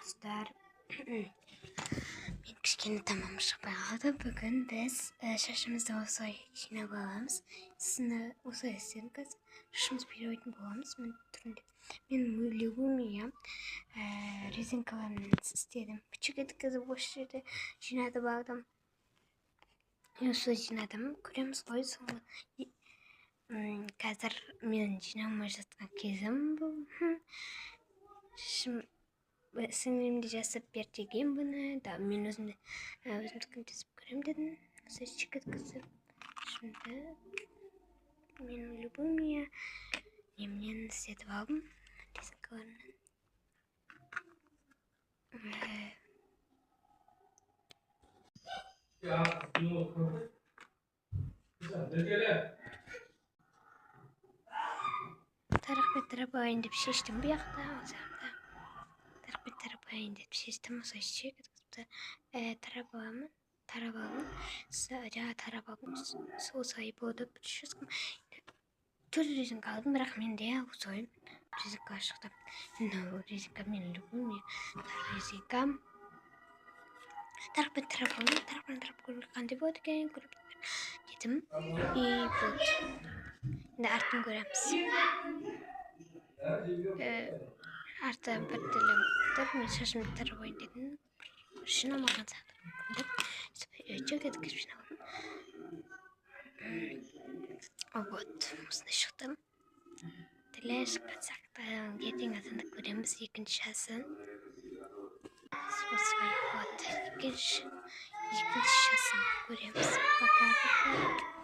dostlar. Ben kişkeni tamamlamışıq bayağıda. Bugün biz şaşımızda Usoy işine bağlamız. Sizinle Usoy istedim kız. Şaşımız bir oyun bağlamız. Ben Lugumiyam. Rezinkalarını istedim. Küçük edi kızı boş yerde işine de bağladım. Usoy işine de kuremiz koy sonra. Қазір мен жинамай жатқан кезім бұл. Сіңлімді жасап бер деген бұны. Да, мен өзімдікін жасап көрем дедім. Сөзчік еткізіп. Şimdi мен любимая немнен істетіп алдым. Резинкаларынан. Тарапайын деп шештім бұл жақта. Тарапайын деп шештім. Осылай шек еткізіпті. Тарап аламын. Жаңа тарап алдым. Осылай болды. Түрлі резинка алдым, бірақ менде осылай резинка шықты. Резинка мен любимый резинкам. Тарап қандай болады екен көріп дедім. И болды. Енді артын көреміз. Артын бір тілім тұр. Мен шашымды тарап ойын дедім. Жинамаған сияқты. Өтек еткізіп жинамадым. Вот, осындай шықты. Тілі шыққан сияқты. Ертең азанда көреміз екінші шасын. Осылай вот екінші шасын көреміз. Пока.